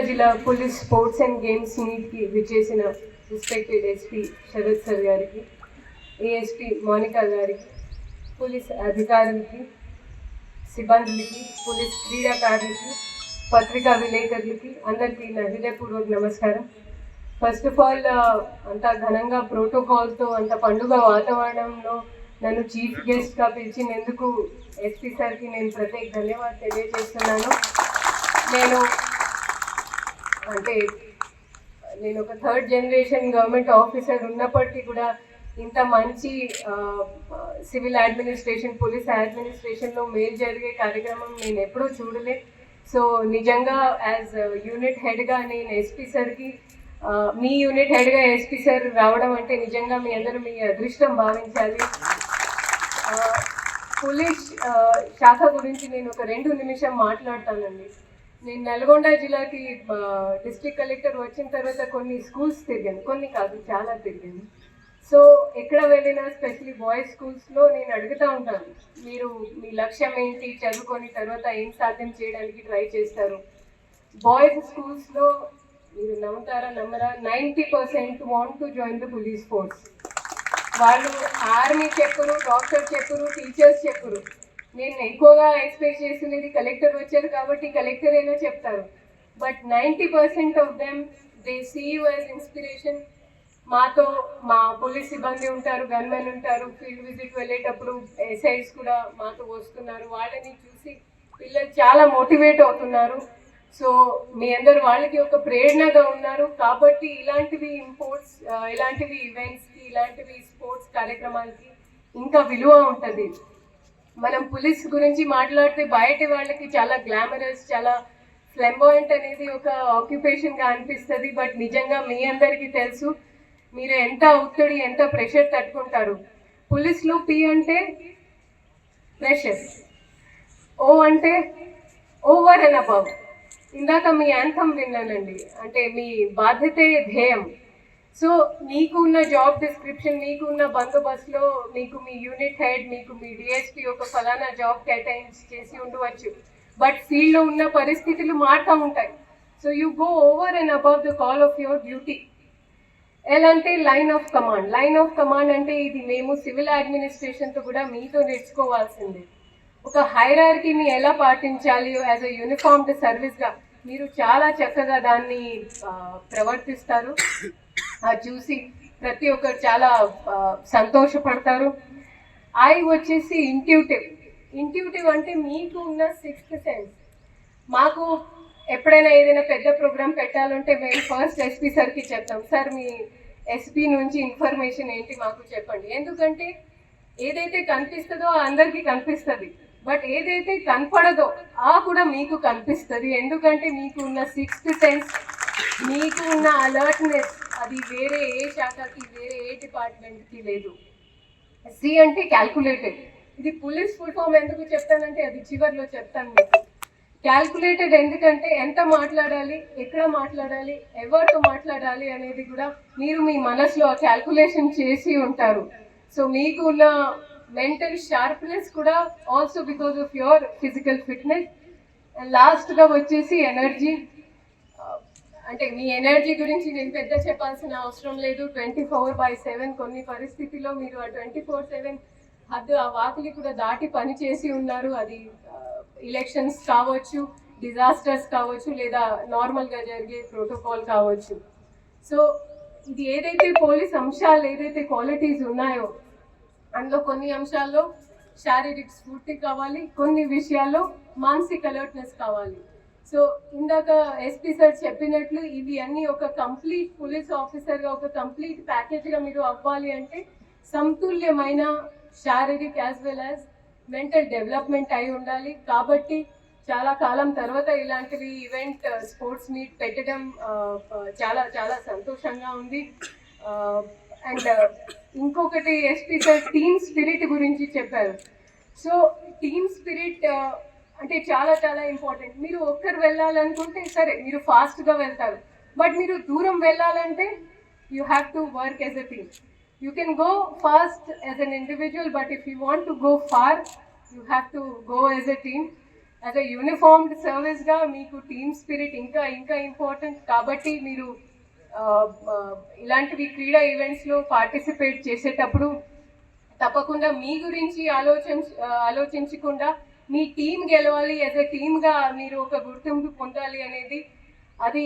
జిల్లా police sports and games మీట్కి విచ్చేసిన respected SP Sarath sir గారికి, ఏఎస్పీ మోనికా గారికి, పోలీస్ అధికారులకి, సిబ్బందులకి, పోలీస్ క్రీడాకారులకి, పత్రికా విలేకరులకి అందరికీ నా హృదయపూర్వక నమస్కారం. ఫస్ట్ ఆఫ్ ఆల్ అంత ఘనంగా ప్రోటోకాల్తో అంత పండుగ వాతావరణంలో నన్ను చీఫ్ గెస్ట్గా పిలిచినందుకు ఎస్పీ సార్కి నేను ప్రత్యేక ధన్యవాదాలు తెలియజేస్తున్నాను. నేను ఒక థర్డ్ జనరేషన్ గవర్నమెంట్ ఆఫీసర్ ఉన్నప్పటికీ కూడా ఇంత మంచి సివిల్ అడ్మినిస్ట్రేషన్, పోలీస్ అడ్మినిస్ట్రేషన్లో మేలు జరిగే కార్యక్రమం నేను ఎప్పుడూ చూడలే. సో నిజంగా యాజ్ యూనిట్ హెడ్గా నేను ఎస్పీ సార్కి, మీ యూనిట్ హెడ్గా ఎస్పీ సార్ రావడం అంటే నిజంగా మీ అందరూ మీ అదృష్టం భావించాలి. పోలీస్ శాఖ గురించి నేను ఒక 2 నిమిషం మాట్లాడతానండి. నేను నల్గొండ జిల్లాకి డిస్ట్రిక్ట్ కలెక్టర్ వచ్చిన తర్వాత కొన్ని స్కూల్స్ తిరిగాను, కొన్ని కాదు చాలా తిరిగాను. సో ఎక్కడ వెళ్ళినా స్పెషల్లీ బాయ్స్ స్కూల్స్లో నేను అడుగుతూ ఉంటాను, మీరు మీ లక్ష్యం ఏంటి, చదువుకొని తర్వాత ఏం సాధ్యం చేయడానికి ట్రై చేస్తారు. బాయ్స్ స్కూల్స్లో మీరు నమ్ముతారా నమ్మరా 90% want to join the police force. వాళ్ళు ఆర్మీ చెప్పరు, డాక్టర్ చెప్పరు, టీచర్స్ చెప్పరు. నేను ఎక్కువగా ఎక్స్పెక్ట్ చేసినది కలెక్టర్ వచ్చారు కాబట్టి కలెక్టర్ అయినా చెప్తారు. But 90% of them they see you as inspiration. మాతో మా పోలీస్ సిబ్బంది ఉంటారు, గన్మెన్ ఉంటారు, ఫీల్డ్ విజిట్ వెళ్ళేటప్పుడు ఎస్ఐస్ కూడా మాతో వస్తున్నారు. వాళ్ళని చూసి పిల్లలు చాలా మోటివేట్ అవుతున్నారు. సో మీ అందరు వాళ్ళకి ఒక ప్రేరణగా ఉన్నారు కాబట్టి ఇలాంటివి ఇలాంటివి ఈవెంట్స్కి, ఇలాంటివి స్పోర్ట్స్ కార్యక్రమాలకి ఇంకా విలువ ఉంటుంది. మనం పోలీస్ గురించి మాట్లాడితే బయట వాళ్ళకి చాలా గ్లామరస్, చాలా ఫ్లెంబాయింట్ అనేది ఒక ఆక్యుపేషన్గా అనిపిస్తుంది. బట్ నిజంగా మీ అందరికీ తెలుసు మీరు ఎంత ఒత్తిడి, ఎంత ప్రెషర్ తట్టుకుంటారు. పోలీస్లో పి అంటే ప్రెషర్, ఓ అంటే ఓవర్ అండ్ అబవ్. ఇందాక మీ యాంథమ్ విన్నానండి, అంటే మీ బాధ్యతే ధ్యేయం. సో మీకు ఉన్న జాబ్ డిస్క్రిప్షన్, మీకు ఉన్న బందోబస్తులో మీకు మీ యూనిట్ హెడ్, మీకు మీ డిఎస్పీ ఒక ఫలానా జాబ్ కేటాయించి చేసి ఉండవచ్చు. బట్ ఫీల్డ్లో ఉన్న పరిస్థితులు మారుతూ ఉంటాయి. So you go over and above the call of your duty. ఎలా అంటే line of command. Line of command అంటే ఇది మేము సివిల్ అడ్మినిస్ట్రేషన్తో కూడా మీతో నేర్చుకోవాల్సిందే. ఒక హైరార్కీని ఎలా పాటించాలి యాజ్ అ యూనిఫామ్డ్ సర్వీస్గా మీరు చాలా చక్కగా దాన్ని ప్రవర్తిస్తారు. చూసి ప్రతి ఒక్కరు చాలా సంతోషపడతారు. వచ్చేసి ఇంట్యూటివ్ అంటే మీకు ఉన్న 6th సెన్స్. మాకు ఎప్పుడైనా ఏదైనా పెద్ద ప్రోగ్రామ్ పెట్టాలంటే మేము ఫస్ట్ ఎస్పీ సార్కి చెప్తాం, సార్ మీ ఎస్పీ నుంచి ఇన్ఫర్మేషన్ ఏంటి మాకు చెప్పండి. ఎందుకంటే ఏదైతే కనిపిస్తుందో అందరికీ కనిపిస్తుంది, బట్ ఏదైతే కనపడదో కూడా మీకు కనిపిస్తుంది. ఎందుకంటే మీకు ఉన్న 6th సెన్స్, మీకు ఉన్న అలర్ట్నెస్ అది వేరే ఏ శాఖకి, వేరే ఏ డిపార్ట్మెంట్కి లేదు. సి అంటే క్యాల్కులేటెడ్. ఇది పోలీస్ ఫుల్ ఫామ్ ఎందుకు చెప్తానంటే అది చివరిలో చెప్తాను మీకు. క్యాల్కులేటెడ్ ఎందుకంటే ఎంత మాట్లాడాలి, ఎక్కడ మాట్లాడాలి, ఎవరితో మాట్లాడాలి అనేది కూడా మీరు మీ మనసులో క్యాల్కులేషన్ చేసి ఉంటారు. సో మీకు ఉన్న మెంటల్ షార్ప్నెస్ కూడా also because of your physical fitness. And లాస్ట్గా వచ్చేసి ఎనర్జీ. అంటే మీ ఎనర్జీ గురించి నేను పెద్ద చెప్పాల్సిన అవసరం లేదు. 24/7 కొన్ని పరిస్థితుల్లో మీరు ఆ 24/7 ఆ వాకిలి కూడా దాటి పని చేసి ఉన్నారు. అది ఎలక్షన్స్ కావచ్చు, డిజాస్టర్స్ కావచ్చు, లేదా నార్మల్గా జరిగే ప్రోటోకాల్ కావచ్చు. సో ఇది ఏదైతే పోలీస్ అంశాలు, ఏదైతే క్వాలిటీస్ ఉన్నాయో అందులో కొన్ని అంశాల్లో శారీరక స్ఫూర్తి కావాలి, కొన్ని విషయాల్లో మానసిక అలర్ట్నెస్ కావాలి. సో ఇందాక ఎస్పీ సార్ చెప్పినట్లు ఇవి అన్నీ ఒక కంప్లీట్ పోలీస్ ఆఫీసర్గా ఒక కంప్లీట్ ప్యాకేజ్గా మీరు అవ్వాలి అంటే సమతుల్యమైన శారీరక as well as mental development అయి ఉండాలి. కాబట్టి చాలా కాలం తర్వాత ఇలాంటివి ఈవెంట్ స్పోర్ట్స్ మీట్ పెట్టడం చాలా చాలా సంతోషంగా ఉంది. అండ్ ఇంకొకటి ఎస్పీ సార్ టీమ్ స్పిరిట్ గురించి చెప్పారు. సో టీమ్ స్పిరిట్ అంటే చాలా చాలా ఇంపార్టెంట్. మీరు ఒక్కరు వెళ్ళాలనుకుంటే సరే మీరు ఫాస్ట్గా వెళ్తారు, బట్ మీరు దూరం వెళ్ళాలంటే you have to work as a team. You can go fast as an individual, but if you want to go far you have to go as a team. As a uniformed సర్వీస్గా మీకు team spirit ఇంకా ఇంకా important. కాబట్టి మీరు ఇలాంటివి క్రీడా ఈవెంట్స్లో participate చేసేటప్పుడు తప్పకుండా మీ గురించి ఆలోచించకుండా మీ టీం గెలవాలి, యాజ్ ఎ టీమ్గా మీరు ఒక గుర్తింపు పొందాలి అనేది అది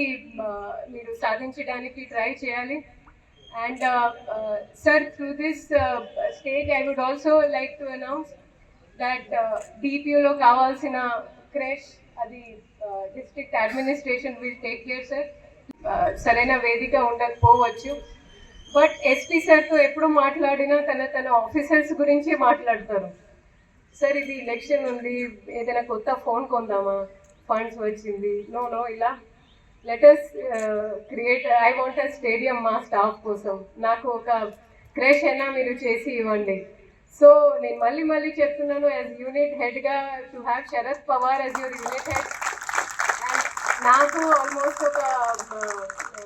మీరు సాధించడానికి ట్రై చేయాలి. And sir, through this stage I would also like to announce that డిపిఓలో కావాల్సిన క్రేష్ అది district administration will take care sir. సరైన వేదిక ఉండకపోవచ్చు, బట్ ఎస్పీ సార్తో ఎప్పుడు మాట్లాడినా తన ఆఫీసర్స్ గురించి మాట్లాడతారు. సార్ ఇది ఎలక్షన్ ఉంది, ఏదైనా కొత్త ఫోన్ కొందామా, ఫండ్స్ వచ్చింది, నో ఇలా letters create, I want a stadium మా స్టాఫ్ కోసం, నాకు ఒక క్రేష్ అయినా మీరు చేసి ఇవ్వండి. సో నేను మళ్ళీ చెప్తున్నాను, యాజ్ యూనిట్ హెడ్గా to have Sharad Pawar as your unit head. And నాకు ఆల్మోస్ట్ ఒక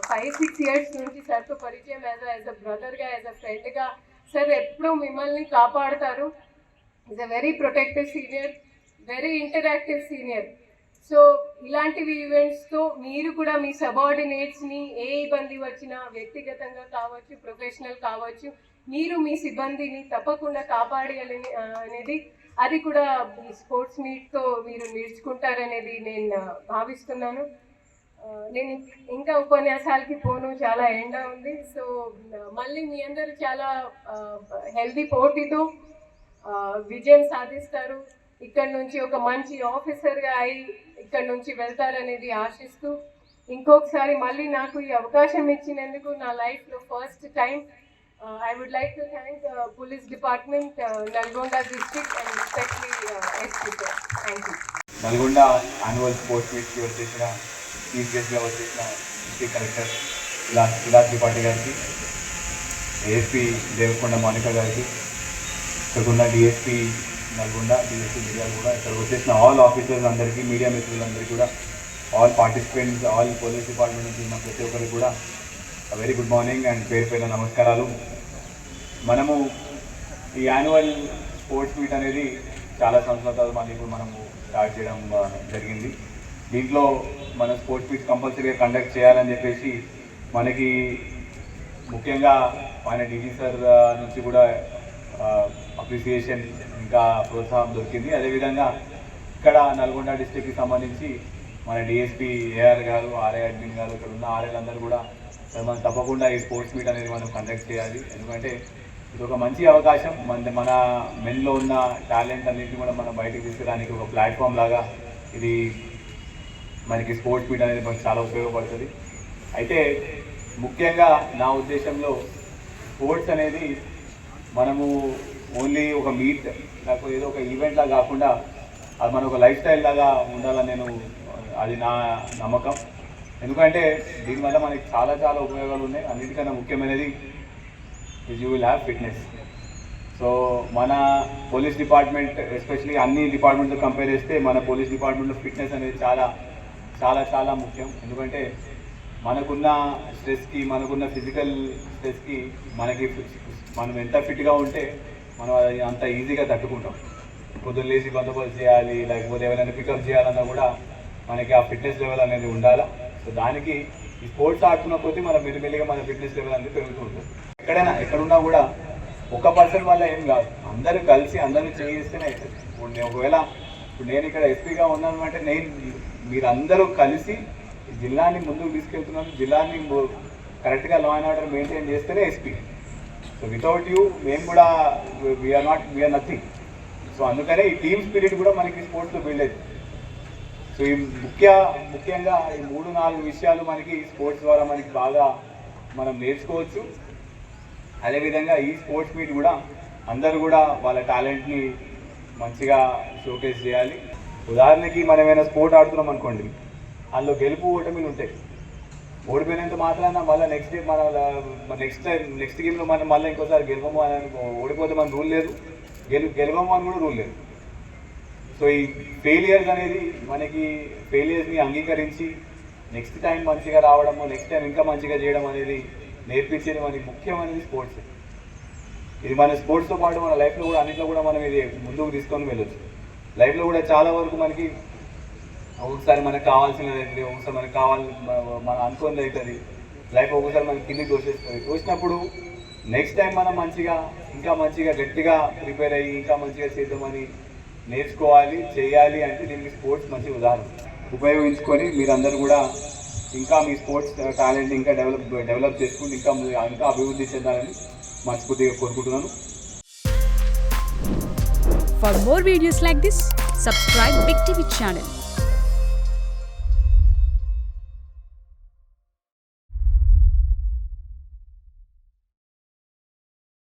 5-6 years నుంచి సార్తో పరిచయం, యాజ్ అ బ్రదర్గా, యాజ్ అ ఫ్రెండ్గా. సార్ ఎప్పుడూ మిమ్మల్ని కాపాడతారు. Is a very protective senior, very interactive senior. So ఇలాంటివి ఈవెంట్స్తో మీరు కూడా మీ సబార్డినేట్స్ని ఏ ఇబ్బంది వచ్చినా, వ్యక్తిగతంగా కావచ్చు, ప్రొఫెషనల్ కావచ్చు, మీరు మీ సిబ్బందిని తప్పకుండా కాపాడాలి అనేది అది కూడా ఈ స్పోర్ట్స్ మీట్తో మీరు నేర్చుకుంటారనేది నేను భావిస్తున్నాను. నేను ఇంకా ఉపన్యాసాలకి పోను, చాలా ఎండ ఉంది. సో మళ్ళీ మీ అందరూ చాలా హెల్దీ పోటీతో విజయం సాధిస్తారు. ఇక్కడ నుంచి ఒక మంచి ఆఫీసర్గా అయి ఇక్కడ నుంచి వెళ్తారనేది ఆశిస్తూ, ఇంకొకసారి మళ్ళీ నాకు ఈ అవకాశం ఇచ్చినందుకు నా లైఫ్లో first time I would like to thank Police Department, Nalgonda District and especially SP sir. Thank you. Nalgonda annual sports meet ki vachesina chief guest ga vachesina district collector Vilas Tripathi gariki, ASP Devakonda Monica gariki, ikkada DSP Nalgonda, DSP media kuda ikkada vachesina all officers andariki, media mitrullandariki kuda, all participants, all police department nunchi unna prati okkariki kuda very good morning and పేరు నమస్కారాలు. మనము ఈ annual sports meet అనేది చాలా సంవత్సరాల మళ్ళీ ఇప్పుడు మనము స్టార్ట్ చేయడం జరిగింది. దీంట్లో మన స్పోర్ట్స్ మీట్ కంపల్సరీగా కండక్ట్ చేయాలని చెప్పేసి మనకి ముఖ్యంగా మన డీజీ సార్ నుంచి కూడా అప్రిసియేషన్ ఇంకా ప్రోత్సాహం దొరికింది. అదేవిధంగా ఇక్కడ నల్గొండ డిస్ట్రిక్ట్కి సంబంధించి మన డిఎస్పీ ఏఆర్ గారు, ఆర్ఐ అడ్మిన్ గారు, ఇక్కడ ఉన్న ఆర్ఐలందరూ కూడా మనం తప్పకుండా ఈ స్పోర్ట్స్ మీట్ అనేది మనం కండక్ట్ చేయాలి. ఎందుకంటే ఇది ఒక మంచి అవకాశం, మన మెన్లో ఉన్న టాలెంట్ అన్నింటినీ కూడా మనం బయటకు తీసుకురావడానికి ఒక ప్లాట్ఫామ్ లాగా ఇది మనకి స్పోర్ట్స్ మీట్ అనేది మనకు చాలా ఉపయోగపడుతుంది. అయితే ముఖ్యంగా నా ఉద్దేశంలో స్పోర్ట్స్ అనేది మనము ఓన్లీ ఒక మీట్ లేకపోతే ఏదో ఒక ఈవెంట్ లాగా కాకుండా అది మన ఒక లైఫ్ స్టైల్ లాగా ఉండాలని అది నా నమ్మకం. ఎందుకంటే దీనివల్ల మనకి చాలా చాలా ఉపయోగాలు ఉన్నాయి. అన్నిటికన్నా ముఖ్యమైనది you will have fitness. So మన పోలీస్ డిపార్ట్మెంట్ ఎస్పెషలీ అన్ని డిపార్ట్మెంట్తో కంపేర్ చేస్తే మన పోలీస్ డిపార్ట్మెంట్లో ఫిట్నెస్ అనేది చాలా చాలా చాలా ముఖ్యం. ఎందుకంటే మనకున్న స్ట్రెస్కి, మనకున్న ఫిజికల్ స్ట్రెస్కి మనం ఎంత ఫిట్గా ఉంటే మనం అది అంత ఈజీగా తట్టుకుంటాం. పొద్దున్న లేచి బందోబస్తు చేయాలి, లేకపోతే ఎవరైనా పికప్ చేయాలన్నా కూడా మనకి ఆ ఫిట్నెస్ లెవెల్ అనేది ఉండాలా. సో దానికి ఈ స్పోర్ట్స్ ఆడుతున్న కొద్దీ మనం మెల్లిమెల్లిగా మన ఫిట్నెస్ లెవెల్ అనేది పెరుగుతూ ఉంటుంది. ఎక్కడున్నా కూడా ఒక పర్సన్ వల్ల ఏం కాదు, అందరూ కలిసి అందరూ చేస్తేనే అవుతుంది. ఒకవేళ ఇప్పుడు నేను ఇక్కడ ఎస్పీగా ఉన్నాను అంటే మీరందరూ కలిసి జిల్లాని ముందుకు తీసుకెళ్తున్నాను, జిల్లాని కరెక్ట్గా లా అండ్ ఆర్డర్ మెయింటైన్ చేస్తేనే ఎస్పీ. సో వితౌట్ యూ మేము కూడా వీఆర్ నథింగ్. సో అందుకనే ఈ టీమ్ స్పిరిట్ కూడా మనకి స్పోర్ట్స్లో బిల్డ్ అవుతుంది. సో ఈ ముఖ్యంగా ఈ 3-4 విషయాలు మనకి స్పోర్ట్స్ ద్వారా మనకి బాగా మనం నేర్చుకోవచ్చు. అదేవిధంగా ఈ స్పోర్ట్స్ మీట్ కూడా అందరూ కూడా వాళ్ళ టాలెంట్ని మంచిగా షోకేస్ చేయాలి. ఉదాహరణకి మనం ఏమైనా స్పోర్ట్ ఆడుతున్నాం అనుకోండి, అందులో గెలుపు ఓటమిలు ఉంటాయి. ఓడిపోయినంత మాత్రాన మళ్ళీ నెక్స్ట్ డే నెక్స్ట్ గేమ్లో మనం మళ్ళీ ఇంకోసారి గెలవము అని ఓడిపోతే మన రూల్ లేదు, గెలవము అని కూడా రూల్ లేదు. సో ఈ ఫెయిలియర్స్ అనేది మనకి ఫెయిలియర్స్ని అంగీకరించి నెక్స్ట్ టైం మంచిగా రావడము, నెక్స్ట్ టైం ఇంకా మంచిగా చేయడం అనేది నేర్పించేది మనకి ముఖ్యమైనది స్పోర్ట్స్. ఇది మన స్పోర్ట్స్తో పాటు మన లైఫ్లో కూడా అన్నింటిలో కూడా మనం ఇది ముందుకు తీసుకొని వెళ్ళొచ్చు. లైఫ్లో కూడా చాలా వరకు మనకి ఒక్కొక్కసారి మనకు కావాల్సినది అయితే, ఒక్కొక్కసారి మనకు మనం అనుకున్నది అవుతుంది. లైఫ్ ఒక్కొక్కసారి మనకి కిందికి తోసేస్తుంది. తోసినప్పుడు నెక్స్ట్ టైం మనం ఇంకా మంచిగా గట్టిగా ప్రిపేర్ అయ్యి ఇంకా మంచిగా చేద్దామని నేర్చుకోవాలి, చేయాలి అంటే దీనికి స్పోర్ట్స్ మంచి ఉదాహరణ. ఉపయోగించుకొని మీరందరూ కూడా ఇంకా మీ స్పోర్ట్స్ టాలెంట్ ఇంకా డెవలప్ చేసుకుంటూ ఇంకా అభివృద్ధి చెందాలని మనస్ఫూర్తిగా కోరుకుంటున్నాను. For more videos like this, subscribe Big TV channel.